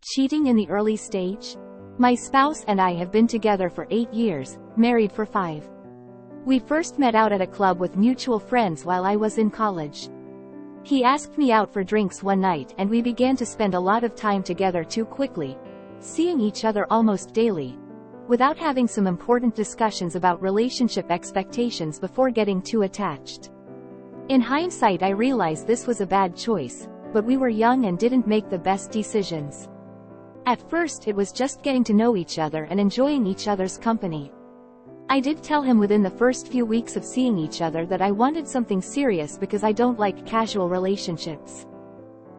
Cheating in the early stage? My spouse and I have been together for 8 years, married for 5. We first met out at a club with mutual friends while I was in college. He asked me out for drinks one night and we began to spend a lot of time together too quickly, seeing each other almost daily, without having some important discussions about relationship expectations before getting too attached. In hindsight, I realized this was a bad choice, but we were young and didn't make the best decisions. At first it was just getting to know each other and enjoying each other's company. I did tell him within the first few weeks of seeing each other that I wanted something serious because I don't like casual relationships.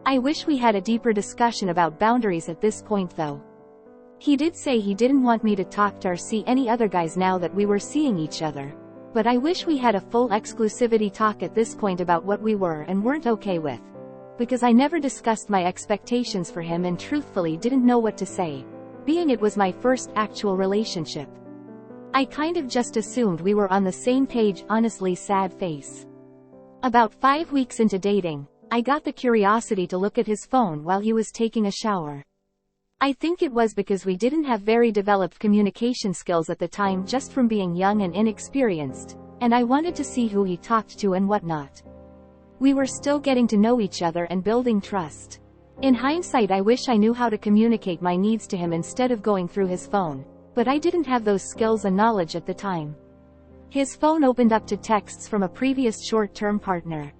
I wish we had a deeper discussion about boundaries at this point though. He did say he didn't want me to talk to or see any other guys now that we were seeing each other, but I wish we had a full exclusivity talk at this point about what we were and weren't okay with. Because I never discussed my expectations for him and truthfully didn't know what to say, being it was my first actual relationship. I kind of just assumed we were on the same page. Honestly, sad face. About 5 weeks into dating, I got the curiosity to look at his phone while he was taking a shower. I think it was because we didn't have very developed communication skills at the time just from being young and inexperienced, and I wanted to see who he talked to and whatnot. We were still getting to know each other and building trust. In hindsight, I wish I knew how to communicate my needs to him instead of going through his phone, but I didn't have those skills and knowledge at the time. His phone opened up to texts from a previous short-term partner.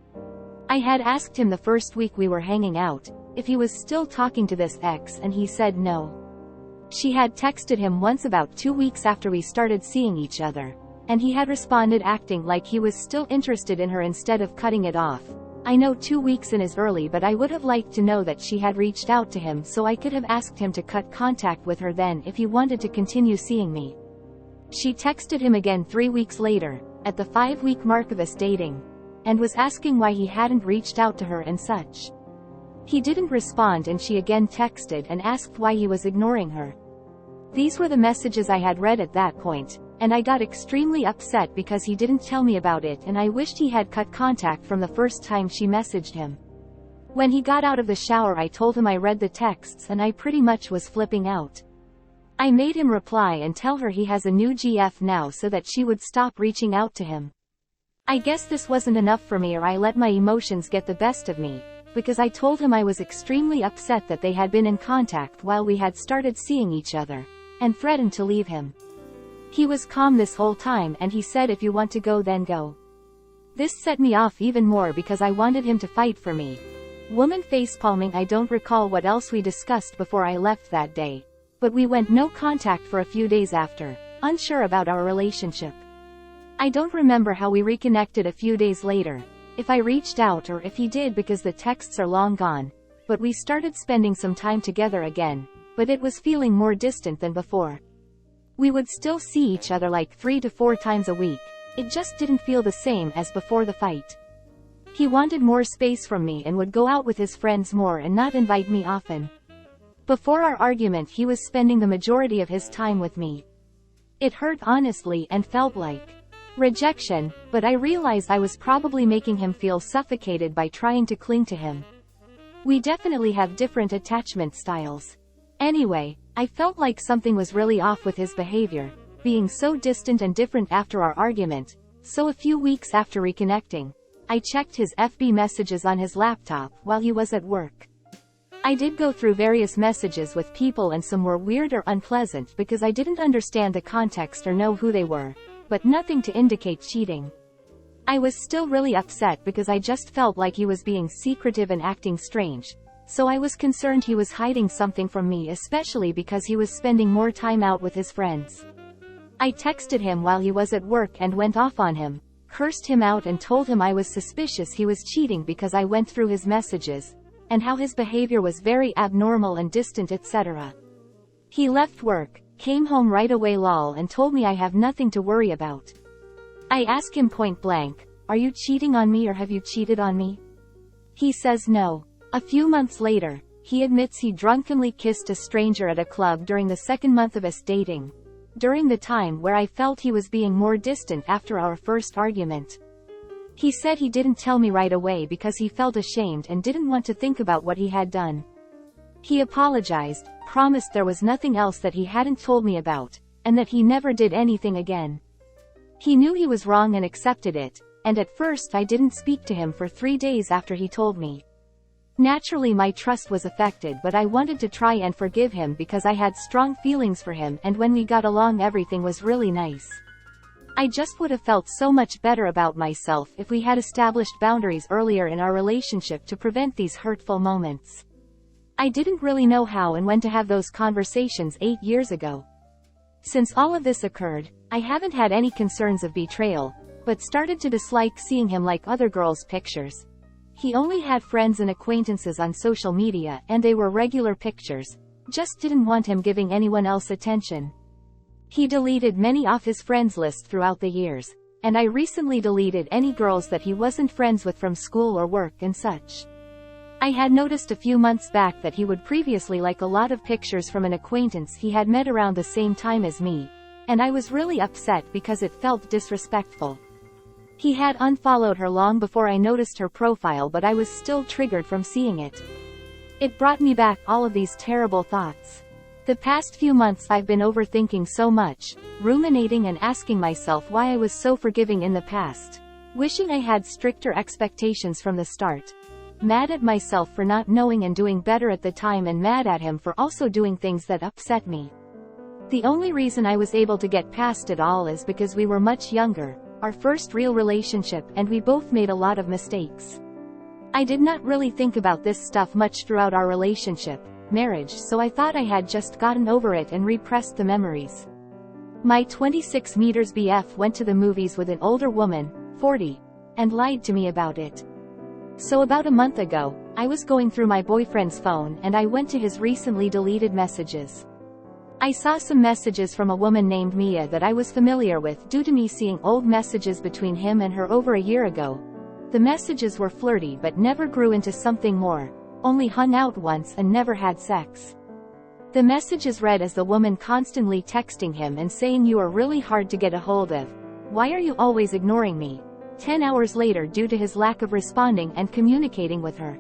I had asked him the first week we were hanging out if he was still talking to this ex, and he said no. She had texted him once about 2 weeks after we started seeing each other, and he had responded acting like he was still interested in her instead of cutting it off. I know 2 weeks in is early, but I would have liked to know that she had reached out to him so I could have asked him to cut contact with her then if he wanted to continue seeing me. She texted him again 3 weeks later, at the 5-week mark of us dating, and was asking why he hadn't reached out to her and such. He didn't respond and she again texted and asked why he was ignoring her. These were the messages I had read at that point, and I got extremely upset because he didn't tell me about it and I wished he had cut contact from the first time she messaged him. When he got out of the shower, I told him I read the texts and I pretty much was flipping out. I made him reply and tell her he has a new GF now so that she would stop reaching out to him. I guess this wasn't enough for me, or I let my emotions get the best of me, because I told him I was extremely upset that they had been in contact while we had started seeing each other, and threatened to leave him. He was calm this whole time and he said, "If you want to go, then go." This set me off even more because I wanted him to fight for me. Woman facepalming. I don't recall what else we discussed before I left that day, but we went no contact for a few days after, unsure about our relationship. I don't remember how we reconnected a few days later, if I reached out or if he did, because the texts are long gone, but we started spending some time together again, but it was feeling more distant than before. We would still see each other like 3 to 4 times a week. It just didn't feel the same as before the fight. He wanted more space from me and would go out with his friends more and not invite me often. Before our argument, he was spending the majority of his time with me. It hurt honestly and felt like rejection, but I realized I was probably making him feel suffocated by trying to cling to him. We definitely have different attachment styles. Anyway, I felt like something was really off with his behavior, being so distant and different after our argument, so a few weeks after reconnecting, I checked his FB messages on his laptop while he was at work. I did go through various messages with people and some were weird or unpleasant because I didn't understand the context or know who they were, but nothing to indicate cheating. I was still really upset because I just felt like he was being secretive and acting strange, so I was concerned he was hiding something from me, especially because he was spending more time out with his friends. I texted him while he was at work and went off on him, cursed him out and told him I was suspicious he was cheating because I went through his messages, and how his behavior was very abnormal and distant, etc. He left work, came home right away lol, and told me I have nothing to worry about. I asked him point blank, "Are you cheating on me or have you cheated on me?" He says no. A few months later, he admits he drunkenly kissed a stranger at a club during the 2nd month of us dating, during the time where I felt he was being more distant after our first argument. He said he didn't tell me right away because he felt ashamed and didn't want to think about what he had done. He apologized, promised there was nothing else that he hadn't told me about, and that he never did anything again. He knew he was wrong and accepted it, and at first I didn't speak to him for 3 days after he told me. Naturally my trust was affected, but I wanted to try and forgive him because I had strong feelings for him, and when we got along everything was really nice. I just would have felt so much better about myself if we had established boundaries earlier in our relationship to prevent these hurtful moments. I didn't really know how and when to have those conversations 8 years ago. Since all of this occurred, I haven't had any concerns of betrayal, but started to dislike seeing him like other girls' pictures. He only had friends and acquaintances on social media, and they were regular pictures. Just didn't want him giving anyone else attention. He deleted many off his friends list throughout the years, and I recently deleted any girls that he wasn't friends with from school or work and such. I had noticed a few months back that he would previously like a lot of pictures from an acquaintance he had met around the same time as me, and I was really upset because it felt disrespectful. He had unfollowed her long before I noticed her profile, but I was still triggered from seeing it. It brought me back all of these terrible thoughts. The past few months I've been overthinking so much, ruminating and asking myself why I was so forgiving in the past, wishing I had stricter expectations from the start. Mad at myself for not knowing and doing better at the time, and mad at him for also doing things that upset me. The only reason I was able to get past it all is because we were much younger, our first real relationship, and we both made a lot of mistakes. I did not really think about this stuff much throughout our relationship, marriage, so I thought I had just gotten over it and repressed the memories. My 26 meters BF went to the movies with an older woman, 40, and lied to me about it. So about a month ago, I was going through my boyfriend's phone and I went to his recently deleted messages. I saw some messages from a woman named Mia that I was familiar with due to me seeing old messages between him and her over a year ago. The messages were flirty but never grew into something more, only hung out once and never had sex. The messages read as the woman constantly texting him and saying, "You are really hard to get a hold of. Why are you always ignoring me?" 10 hours later, due to his lack of responding and communicating with her.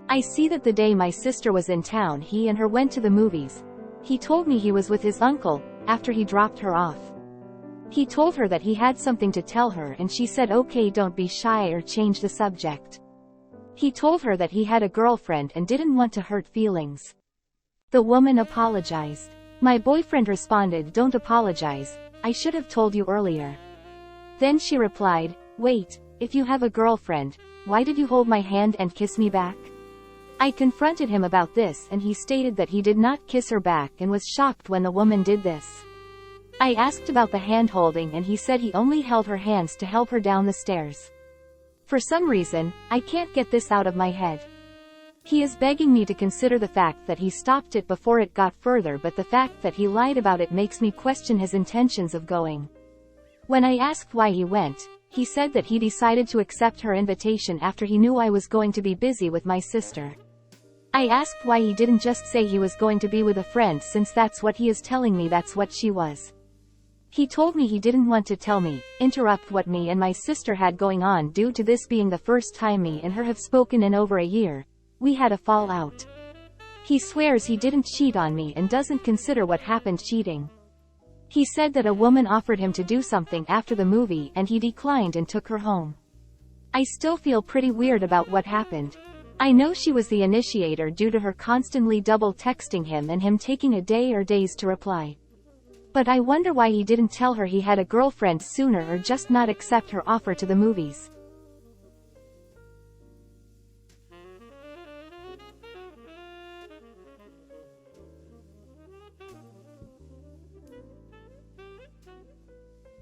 I see that the day my sister was in town he and her went to the movies. He told me he was with his uncle, after he dropped her off. He told her that he had something to tell her and she said okay, don't be shy or change the subject. He told her that he had a girlfriend and didn't want to hurt feelings. The woman apologized. My boyfriend responded, "Don't apologize, I should have told you earlier." Then she replied, "Wait, if you have a girlfriend, why did you hold my hand and kiss me back?" I confronted him about this and he stated that he did not kiss her back and was shocked when the woman did this. I asked about the hand holding and he said he only held her hands to help her down the stairs. For some reason, I can't get this out of my head. He is begging me to consider the fact that he stopped it before it got further, but the fact that he lied about it makes me question his intentions of going. When I asked why he went, he said that he decided to accept her invitation after he knew I was going to be busy with my sister. I asked why he didn't just say he was going to be with a friend, since that's what he is telling me that's what she was. He told me he didn't want to tell me, interrupt what me and my sister had going on due to this being the first time me and her have spoken in over a year. We had a fallout. He swears he didn't cheat on me and doesn't consider what happened cheating. He said that a woman offered him to do something after the movie and he declined and took her home. I still feel pretty weird about what happened. I know she was the initiator due to her constantly double texting him and him taking a day or days to reply. But I wonder why he didn't tell her he had a girlfriend sooner or just not accept her offer to the movies.